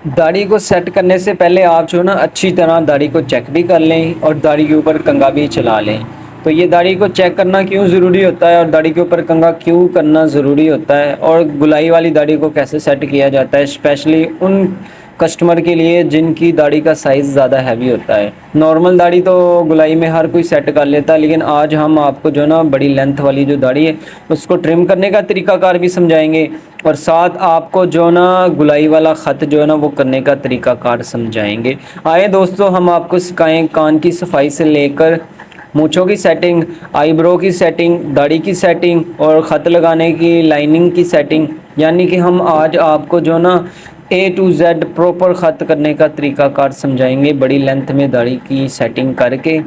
दाढ़ी को सेट करने से पहले आप जो ना अच्छी तरह दाढ़ी को चेक भी कर लें और दाढ़ी के ऊपर कंघा भी चला लें। तो ये दाढ़ी को चेक करना क्यों ज़रूरी होता है और दाढ़ी के ऊपर कंघा क्यों करना ज़रूरी होता है और गुलाई वाली दाढ़ी को कैसे सेट किया जाता है, स्पेशली उन कस्टमर के लिए जिनकी दाढ़ी का साइज़ ज़्यादा हैवी होता है। नॉर्मल दाढ़ी तो गुलाई में हर कोई सेट कर लेता है, लेकिन आज हम आपको जो ना बड़ी लेंथ वाली जो दाढ़ी है उसको ट्रिम करने का तरीकाकार भी समझाएंगे और साथ आपको जो ना गुलाई वाला ख़त जो है ना वो करने का तरीकाकार समझाएंगे। आए दोस्तों, हम आपको सिखाएं कान की सफाई से लेकर मूँछों की सेटिंग, आईब्रो की सेटिंग, दाढ़ी की सेटिंग और ख़त लगाने की लाइनिंग की सेटिंग। यानी कि हम आज आपको जो ना ए टू जेड प्रॉपर ख़त करने का तरीकाकार समझाएंगे, बड़ी लेंथ में दाढ़ी की सेटिंग करके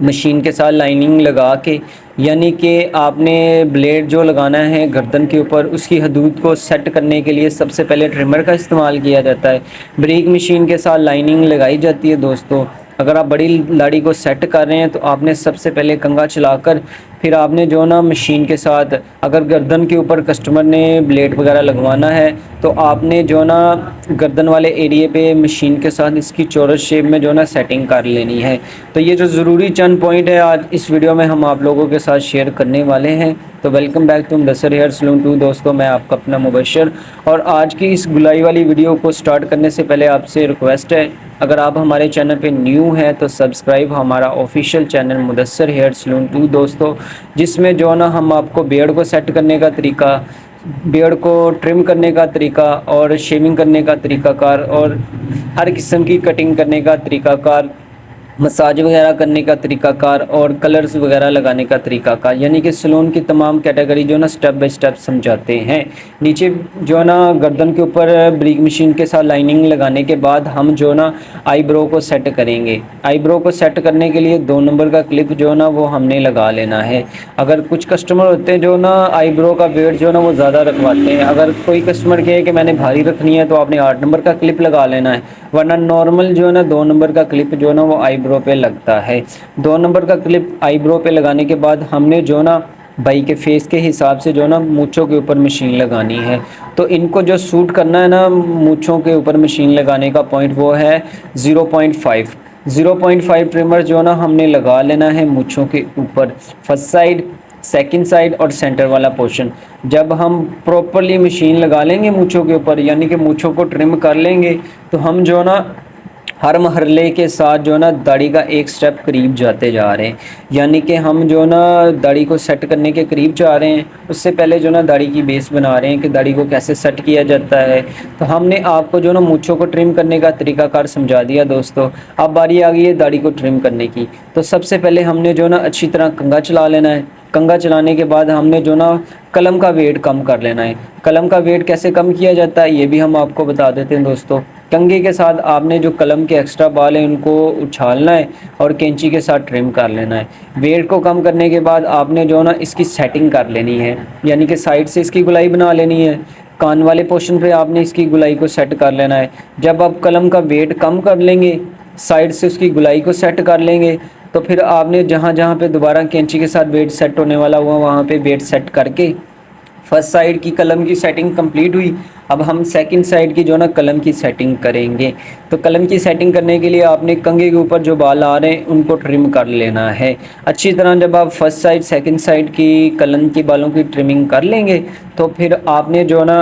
मशीन के साथ लाइनिंग लगा के। यानी कि आपने ब्लेड जो लगाना है गर्दन के ऊपर, उसकी हदूद को सेट करने के लिए सबसे पहले ट्रिमर का इस्तेमाल किया जाता है। ब्रेक मशीन के साथ लाइनिंग लगाई जाती है दोस्तों। अगर आप बड़ी दाढ़ी को सेट कर रहे हैं तो आपने सबसे पहले कंघा चलाकर फिर आपने जो ना मशीन के साथ, अगर गर्दन के ऊपर कस्टमर ने ब्लेड वगैरह लगवाना है तो आपने जो ना गर्दन वाले एरिए पे मशीन के साथ इसकी चौरस शेप में जो ना सेटिंग कर लेनी है। तो ये जो ज़रूरी चंद पॉइंट है आज इस वीडियो में हम आप लोगों के साथ शेयर करने वाले हैं। तो welcome back to Mudassar hair salon 2 दोस्तों, मैं आपका अपना मुबशर। और आज की इस गुलाई वाली वीडियो को स्टार्ट करने से पहले आपसे रिक्वेस्ट है, अगर आप हमारे चैनल पे न्यू हैं तो सब्सक्राइब हमारा official channel Mudassar hair salon 2 दोस्तों, जिसमें जो ना हम आपको बियर्ड को सेट करने का तरीका, बियर्ड को ट्रिम करने का तरीका और शेविंग करने का तरीकाकार और हर किस्म की कटिंग करने का तरीकाकार, मसाज वगैरह करने का तरीकाकार और कलर्स वगैरह लगाने का तरीकाकार, यानी कि सलून की तमाम कैटेगरी जो ना स्टेप बाय स्टेप समझाते हैं। नीचे जो ना गर्दन के ऊपर ब्रीक मशीन के साथ लाइनिंग लगाने के बाद हम जो ना आईब्रो को सेट करेंगे। आईब्रो को सेट करने के लिए 2 नंबर का क्लिप जो ना वो हमने लगा लेना है। अगर कुछ कस्टमर होते हैं जो ना आईब्रो का वेट जो ना वो ज़्यादा रखवाते हैं, अगर कोई कस्टमर कहे कि मैंने भारी रखनी है तो आपने 8 नंबर का क्लिप लगा लेना है, वरना नॉर्मल जो है ना 2 नंबर का क्लिप जो ना वो आईब्रो पे लगता है। 2 नंबर का क्लिप आईब्रो पे लगाने के बाद हमने जो ना भाई के फेस के हिसाब से जो ना मूँछों के ऊपर मशीन लगानी है। तो इनको जो सूट करना है ना मूँछों के ऊपर मशीन लगाने का पॉइंट वो है 0.5। 0.5 ट्रिमर जो ना हमने लगा लेना है मूँछों के ऊपर, फर्स्ट साइड, सेकंड साइड और सेंटर वाला पोर्शन। जब हम प्रॉपरली मशीन लगा लेंगे मूँछों के ऊपर, यानी कि मूँछों को ट्रिम कर लेंगे, तो हम जो ना हर मरहले के साथ जो ना दाढ़ी का एक स्टेप करीब जाते जा रहे हैं। यानी कि हम जो ना दाढ़ी को सेट करने के करीब जा रहे हैं, उससे पहले जो ना दाढ़ी की बेस बना रहे हैं कि दाढ़ी को कैसे सेट किया जाता है। तो हमने आपको जो ना मूँछों को ट्रिम करने का तरीकाकार समझा दिया दोस्तों। अब बारी आ गई है दाढ़ी को ट्रिम करने की। तो सबसे पहले हमने जो ना अच्छी तरह कंघा चला लेना है। कंघा चलाने के बाद हमने जो ना कलम का वेट कम कर लेना है। कलम का वेट कैसे कम किया जाता है ये भी हम आपको बता देते हैं दोस्तों। कंघे के साथ आपने जो कलम के एक्स्ट्रा बाल हैं उनको उछालना है और कैंची के साथ ट्रिम कर लेना है। वेट को कम करने के बाद आपने जो ना इसकी सेटिंग कर लेनी है, यानी कि साइड से इसकी गुलाई बना लेनी है। कान वाले पोर्शन पे आपने इसकी गुलाई को सेट कर लेना है। जब आप कलम का वेट कम कर लेंगे, साइड से उसकी गुलाई को सेट कर लेंगे, तो फिर आपने जहाँ जहाँ पे दोबारा कैंची के साथ वेट सेट होने वाला हुआ वहाँ पे वेट सेट करके फर्स्ट साइड की कलम की सेटिंग कंप्लीट हुई। अब हम सेकंड साइड की जो ना कलम की सेटिंग करेंगे। तो कलम की सेटिंग करने के लिए आपने कंघे के ऊपर जो बाल आ रहे हैं उनको ट्रिम कर लेना है अच्छी तरह। जब आप फर्स्ट साइड सेकंड साइड की कलम के बालों की ट्रिमिंग कर लेंगे तो फिर आपने जो ना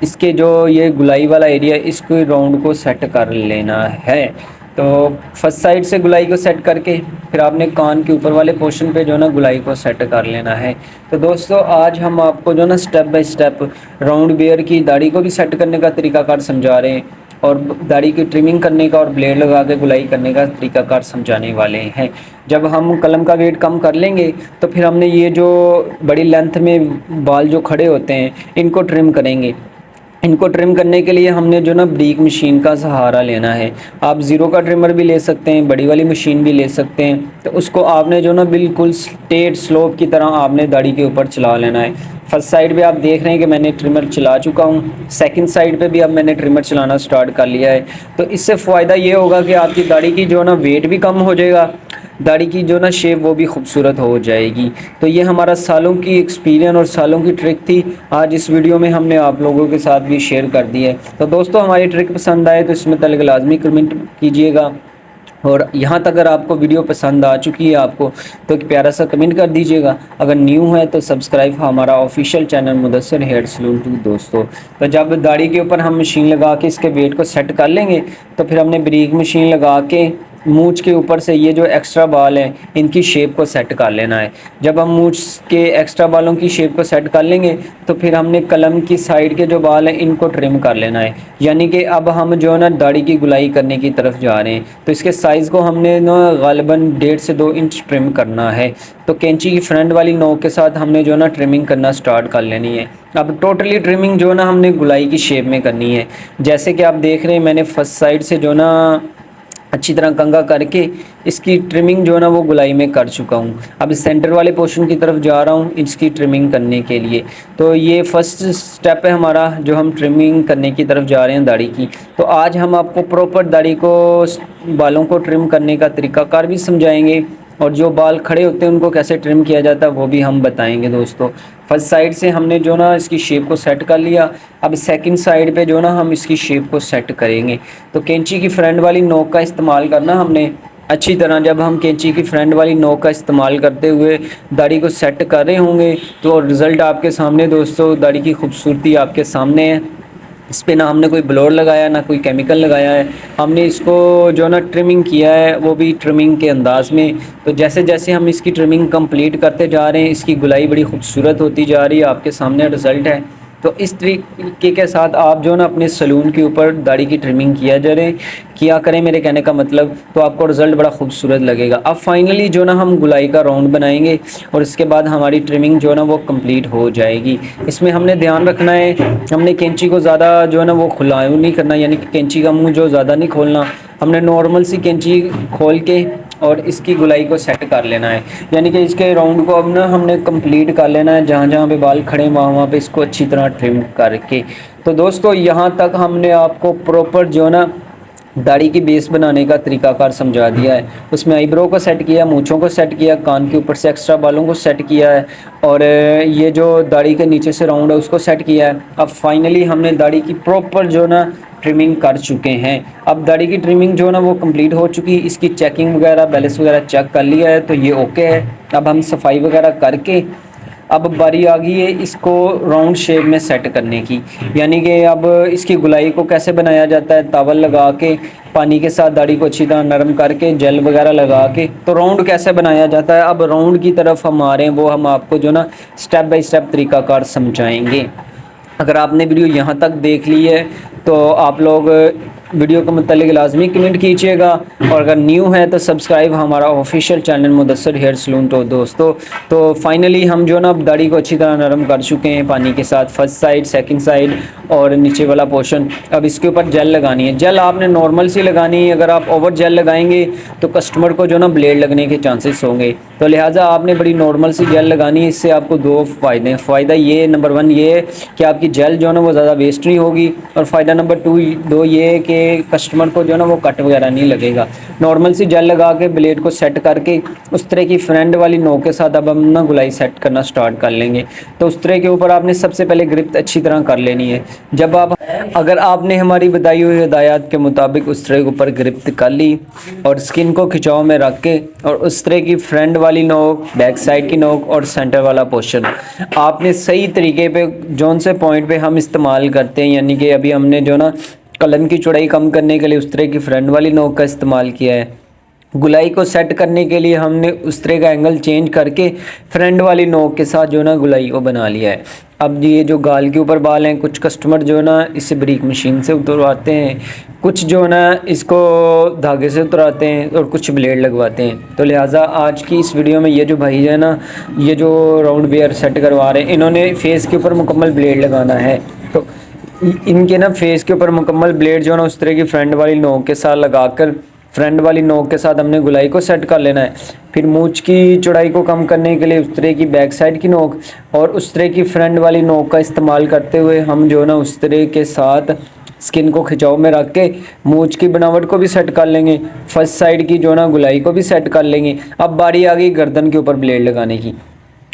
इसके जो ये गुलाई वाला एरिया, इसको राउंड को सेट कर लेना है। तो फर्स्ट साइड से गुलाई को सेट करके फिर आपने कान के ऊपर वाले पोर्शन पे जो ना गुलाई को सेट कर लेना है। तो दोस्तों आज हम आपको जो ना step by step round beard की दाढ़ी को भी सेट करने का तरीकाकार समझा रहे हैं और दाढ़ी की ट्रिमिंग करने का और ब्लेड लगा के गुलाई करने का तरीकाकार समझाने वाले हैं। जब हम कलम का वेट कम कर लेंगे तो फिर हमने ये जो बड़ी लेंथ में बाल जो खड़े होते हैं इनको ट्रिम करेंगे। इनको ट्रिम करने के लिए हमने जो ना ब्रीक मशीन का सहारा लेना है। आप ज़ीरो का ट्रिमर भी ले सकते हैं, बड़ी वाली मशीन भी ले सकते हैं। तो उसको आपने जो ना बिल्कुल स्ट्रेट स्लोप की तरह आपने दाढ़ी के ऊपर चला लेना है। फर्स्ट साइड पे आप देख रहे हैं कि मैंने ट्रिमर चला चुका हूँ, सेकंड साइड पे भी अब मैंने ट्रिमर चलाना स्टार्ट कर लिया है। तो इससे फ़ायदा ये होगा कि आपकी दाढ़ी की जो ना वेट भी कम हो जाएगा, दाढ़ी की जो ना शेप वो भी खूबसूरत हो जाएगी। तो ये हमारा सालों की एक्सपीरियंस और सालों की ट्रिक थी, आज इस वीडियो में हमने आप लोगों के साथ भी शेयर कर दी है। तो दोस्तों हमारी ट्रिक पसंद आए तो इसमें तलक लाजमी कमेंट कीजिएगा, और यहाँ तक अगर आपको वीडियो पसंद आ चुकी है आपको तो एक प्यारा सा कमेंट कर दीजिएगा। अगर न्यू है तो सब्सक्राइब हमारा official channel Mudassir hair salon 2 दोस्तों। तो जब दाढ़ी के ऊपर हम मशीन लगा के इसके वेट को सेट कर लेंगे तो फिर हमने ब्रीक मशीन लगा के मूंछ के ऊपर से ये जो एक्स्ट्रा बाल हैं इनकी शेप को सेट कर लेना है। जब हम मूंछ के एक्स्ट्रा बालों की शेप को सेट कर लेंगे तो फिर हमने कलम की साइड के जो बाल हैं इनको ट्रिम कर लेना है। यानी कि अब हम जो ना दाढ़ी की गुलाई करने की तरफ जा रहे हैं, तो इसके साइज़ को हमने ना गालिबन 1.5 से 2 इंच ट्रिम करना है। तो कैंची की फ्रंट वाली नोक के साथ हमने जो ना ट्रिमिंग करना स्टार्ट कर लेनी है। अब टोटली ट्रिमिंग जो ना हमने गुलाई की शेप में करनी है। जैसे कि आप देख रहे हैं मैंने फर्स्ट साइड से जो ना अच्छी तरह कंघा करके इसकी ट्रिमिंग जो है ना वो गुलाई में कर चुका हूँ। अब सेंटर वाले पोर्शन की तरफ जा रहा हूँ इसकी ट्रिमिंग करने के लिए। तो ये फर्स्ट स्टेप है हमारा जो हम ट्रिमिंग करने की तरफ जा रहे हैं दाढ़ी की। तो आज हम आपको प्रॉपर दाढ़ी को बालों को ट्रिम करने का तरीकाकार भी समझाएंगे, और जो बाल खड़े होते हैं उनको कैसे ट्रिम किया जाता है वो भी हम बताएंगे दोस्तों। फर्स्ट साइड से हमने जो ना इसकी शेप को सेट कर लिया, अब सेकंड साइड पे जो ना हम इसकी शेप को सेट करेंगे। तो कैंची की फ्रंट वाली नोक का इस्तेमाल करना हमने अच्छी तरह। जब हम कैंची की फ्रंट वाली नोक का इस्तेमाल करते हुए दाढ़ी को सेट कर रहे होंगे तो रिज़ल्ट आपके सामने दोस्तों, दाढ़ी की खूबसूरती आपके सामने है। इस पे ना हमने कोई ब्लोर लगाया ना कोई केमिकल लगाया है, हमने इसको जो ना ट्रिमिंग किया है वो भी ट्रिमिंग के अंदाज़ में। तो जैसे जैसे हम इसकी ट्रिमिंग कंप्लीट करते जा रहे हैं इसकी गुलाई बड़ी खूबसूरत होती जा रही है, आपके सामने रिज़ल्ट है। तो इस तरीके के साथ आप जो ना अपने सलून के ऊपर दाढ़ी की ट्रिमिंग किया करें मेरे कहने का मतलब, तो आपको रिज़ल्ट बड़ा खूबसूरत लगेगा। अब फाइनली जो ना हम गुलाई का राउंड बनाएंगे और इसके बाद हमारी ट्रिमिंग जो ना वो कंप्लीट हो जाएगी। इसमें हमने ध्यान रखना है, हमने कैंची को ज़्यादा जो है ना वो खुला नहीं करना, यानी कि कैंची का मुंह जो ज़्यादा नहीं खोलना। हमने नॉर्मल सी कैंची खोल के और इसकी गुलाई को सेट कर लेना है, यानी कि इसके राउंड को अब ना हमने कंप्लीट कर लेना है। जहाँ जहाँ पे बाल खड़े वहाँ पे इसको अच्छी तरह ट्रिम करके। तो दोस्तों यहाँ तक हमने आपको प्रॉपर जो ना दाढ़ी की बेस बनाने का तरीकाकार समझा दिया है। उसमें आईब्रो को सेट किया, मूंछों को सेट किया, कान के ऊपर से एक्स्ट्रा बालों को सेट किया है, और ये जो दाढ़ी के नीचे से राउंड है उसको सेट किया है। अब फाइनली हमने दाढ़ी की प्रॉपर जो ना ट्रिमिंग कर चुके हैं। अब दाढ़ी की ट्रिमिंग जो ना वो कंप्लीट हो चुकी है, इसकी चेकिंग वगैरह बैलेंस वगैरह चेक कर लिया है तो ये ओके है। अब हम सफाई वगैरह करके अब बारी आ गई है इसको राउंड शेप में सेट करने की, यानी कि अब इसकी गुलाई को कैसे बनाया जाता है। तावल लगा के पानी के साथ दाढ़ी को अच्छी तरह नरम करके जेल वगैरह लगा के तो राउंड कैसे बनाया जाता है। अब राउंड की तरफ हम आ रहे हैं, वो हम आपको जो ना स्टेप बाय स्टेप तरीकाकार समझाएंगे। अगर आपने वीडियो यहाँ तक देख ली है तो आप लोग वीडियो के मुतालिक लाजमी कमेंट कीजिएगा, और अगर न्यू है तो सब्सक्राइब हमारा official channel Mudassir hair salon तो दोस्तों। तो फाइनली हम जो ना दाढ़ी को अच्छी तरह नरम कर चुके हैं पानी के साथ, फर्स्ट साइड, सेकंड साइड और नीचे वाला पोर्शन। अब इसके ऊपर जेल लगानी है। जेल आपने नॉर्मल सी लगानी है, अगर आप ओवर जेल लगाएंगे तो कस्टमर को जो ना ब्लेड लगने के चांसेस होंगे, तो लिहाजा आपने बड़ी नॉर्मल सी जेल लगानी है। इससे आपको 2 फ़ायदे हैं। फ़ायदा ये नंबर 1 ये है कि आपकी जेल जो है ना वो ज़्यादा वेस्ट नहीं होगी, और फ़ायदा नंबर 2 ये है कि कस्टमर को जो है ना वो कट वगैरह नहीं लगेगा। नॉर्मल सी जेल लगा के ब्लेड को सेट करके उस तरह की फ्रंट वाली नोक के साथ अब हम ना गुलाई सेट करना स्टार्ट कर लेंगे। तो उस तरह के ऊपर आपने सबसे पहले ग्रिप अच्छी तरह कर लेनी है। जब आप अगर आपने हमारी बताई हुई हिदायत के मुताबिक उस तरह के ऊपर ग्रिप कर ली और स्किन को खिंचाव में रख के, और उस तरह की फ्रंट वाली नोक, बैक साइड की नोक और सेंटर वाला पोर्शन आपने सही तरीके पे जौन से पॉइंट पे हम इस्तेमाल करते हैं, यानी कि अभी हमने जो ना कलम की चौड़ाई कम करने के लिए उस तरह की फ्रंट वाली नोक का इस्तेमाल किया है। गुलाई को सेट करने के लिए हमने उस तरह का एंगल चेंज करके फ्रंट वाली नोक के साथ जो ना गुलाई को बना लिया है। अब ये जो गाल के ऊपर बाल हैं, कुछ कस्टमर जो ना इसे ब्रीक मशीन से उतरवाते हैं, कुछ जो ना इसको धागे से उतराते हैं और कुछ ब्लेड लगवाते हैं। तो लिहाजा आज की इस वीडियो में ये जो भाई है ना, ये जो राउंड वेयर सेट करवा रहे हैं, इन्होंने फेस के ऊपर मुकम्मल ब्लेड लगाना है। तो इनके ना फेस के ऊपर मुकम्मल ब्लेड जो है ना उस तरह की फ्रंट वाली नोक के साथ लगाकर फ्रंट वाली नोक के साथ हमने गुलाई को सेट कर लेना है। फिर मूंछ की चौड़ाई को कम करने के लिए उस तरह की बैक साइड की नोक और उस तरह की फ्रंट वाली नोक का इस्तेमाल करते हुए हम जो ना उस तरह के साथ स्किन को खिंचाव में रख के मूंछ की बनावट को भी सेट कर लेंगे, फर्स्ट साइड की जो ना गुलाई को भी सेट कर लेंगे। अब बारी आ गई गर्दन के ऊपर ब्लेड लगाने की।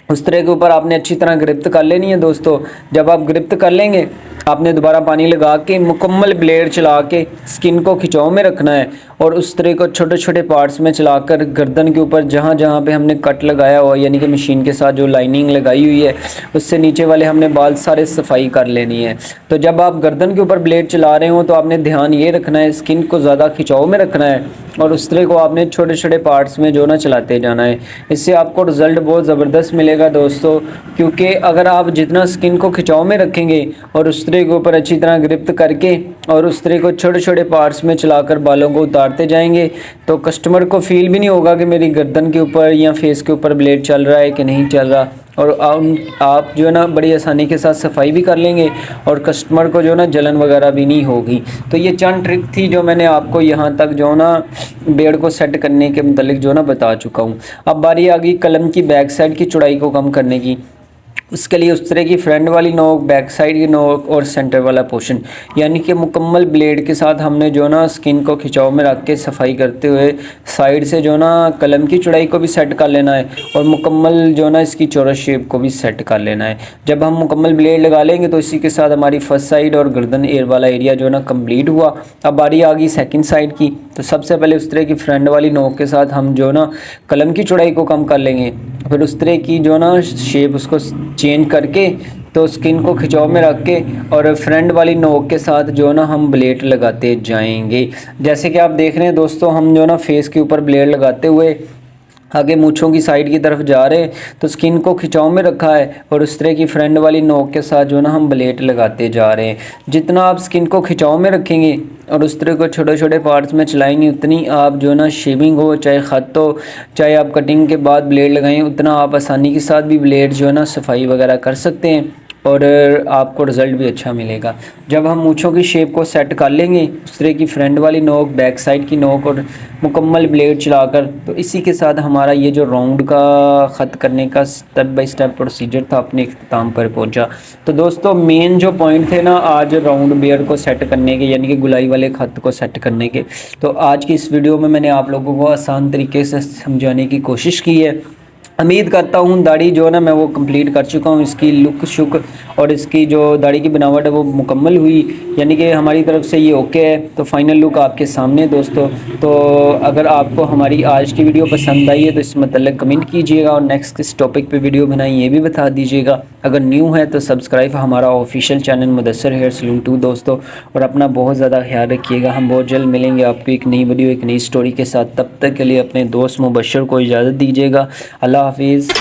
उस तरह के ऊपर आपने अच्छी तरह गिरफ्त कर लेनी है दोस्तों। जब आप गिरफ्त कर लेंगे आपने दोबारा पानी लगा के मुकम्मल ब्लेड चला के स्किन को खिंचाव में रखना है और उस तरह को छोटे छोटे पार्ट्स में चलाकर गर्दन के ऊपर जहाँ जहाँ पे हमने कट लगाया हुआ यानी कि मशीन के साथ जो लाइनिंग लगाई हुई है उससे नीचे वाले हमने बाल सारे सफाई कर लेनी है। तो जब आप गर्दन के ऊपर ब्लेड चला रहे हो तो आपने ध्यान ये रखना है स्किन को ज़्यादा खिंचाव में रखना है और उस तरह को आपने छोटे छोटे पार्ट्स में जो ना चलाते जाना है। इससे आपको रिज़ल्ट बहुत ज़बरदस्त मिलेगा दोस्तों, क्योंकि अगर आप जितना स्किन को खिंचाव में रखेंगे और उस तरह के ऊपर अच्छी तरह गिरफ्त करके और उस तरह को छोटे छोटे पार्ट्स में चलाकर बालों को उतारते जाएंगे तो कस्टमर को फील भी नहीं होगा कि मेरी गर्दन के ऊपर या फेस के ऊपर ब्लेड चल रहा है कि नहीं चल रहा। और आप जो है ना बड़ी आसानी के साथ सफाई भी कर लेंगे और कस्टमर को जो ना जलन वगैरह भी नहीं होगी। तो ये चंद ट्रिक थी जो मैंने आपको यहाँ तक जो ना बेड को सेट करने के मतलब जो ना बता चुका हूँ। अब बारी आ गई कलम की बैक साइड की चौड़ाई को कम करने की। उसके लिए उस तरह की फ्रंट वाली नोक, बैक साइड की नोक और सेंटर वाला पोर्शन यानी कि मुकम्मल ब्लेड के साथ हमने जो ना स्किन को खिंचाव में रख के सफाई करते हुए साइड से जो ना कलम की चौड़ाई को भी सेट कर लेना है और मुकम्मल जो ना इसकी चौरस शेप को भी सेट कर लेना है। जब हम मुकम्मल ब्लेड लगा लेंगे तो इसी के साथ हमारी फर्स्ट साइड और गर्दन एयर वाला एरिया जो ना कम्प्लीट हुआ। अब बारी आ गई सेकेंड साइड की। तो सबसे पहले उस तरह की फ्रंट वाली नोक के साथ हम जो ना कलम की चौड़ाई को कम कर लेंगे, फिर उस तरह की जो ना शेप उसको चेंज करके तो स्किन को खिंचाव में रख के और फ्रंट वाली नोक के साथ जो ना हम ब्लेड लगाते जाएंगे। जैसे कि आप देख रहे हैं दोस्तों, हम जो ना फेस के ऊपर ब्लेड लगाते हुए आगे मूँछों की साइड की तरफ जा रहे हैं तो स्किन को खिंचाव में रखा है और उस तरह की फ्रंट वाली नोक के साथ जो ना हम ब्लेड लगाते जा रहे हैं। जितना आप स्किन को खिंचाव में रखेंगे और उस तरह को छोटे छोटे पार्ट्स में चलाएंगे उतनी आप जो ना शेविंग हो चाहे ख़त हो चाहे आप कटिंग के बाद ब्लेड लगाएं उतना आप आसानी के साथ भी ब्लेड जो है ना सफाई वगैरह कर सकते हैं और आपको रिज़ल्ट भी अच्छा मिलेगा। जब हम मूँछों की शेप को सेट कर लेंगे उस तरह की फ्रंट वाली नोक, बैक साइड की नोक और मुकम्मल ब्लेड चलाकर, तो इसी के साथ हमारा ये जो राउंड का ख़त करने का स्टेप बाय स्टेप प्रोसीजर था अपने इख्तिताम पर पहुंचा। तो दोस्तों मेन जो पॉइंट थे ना आज राउंड बेयर को सेट करने के यानी कि गुलाई वाले ख़त को सेट करने के, तो आज की इस वीडियो में मैंने आप लोगों को आसान तरीके से समझाने की कोशिश की है। उम्मीद करता हूँ दाढ़ी जो है ना मैं वो कंप्लीट कर चुका हूँ, इसकी लुक शुक और इसकी जो दाढ़ी की बनावट है वो मुकम्मल हुई, यानी कि हमारी तरफ से ये ओके है। तो फाइनल लुक आपके सामने दोस्तों। तो अगर आपको हमारी आज की वीडियो पसंद आई है तो इस मतलब कमेंट कीजिएगा और नेक्स्ट किस टॉपिक पे वीडियो बनाई ये भी बता दीजिएगा। अगर न्यू है तो सब्सक्राइब हमारा official channel Mudassar hair salon 2 दोस्तों। और अपना बहुत ज़्यादा ख्याल रखिएगा। हम बहुत जल्द मिलेंगे आपको एक नई वीडियो एक नई स्टोरी के साथ। तब तक के लिए अपने दोस्त मुबशर को इजाज़त दीजिएगा। अल्लाह हाफिज़।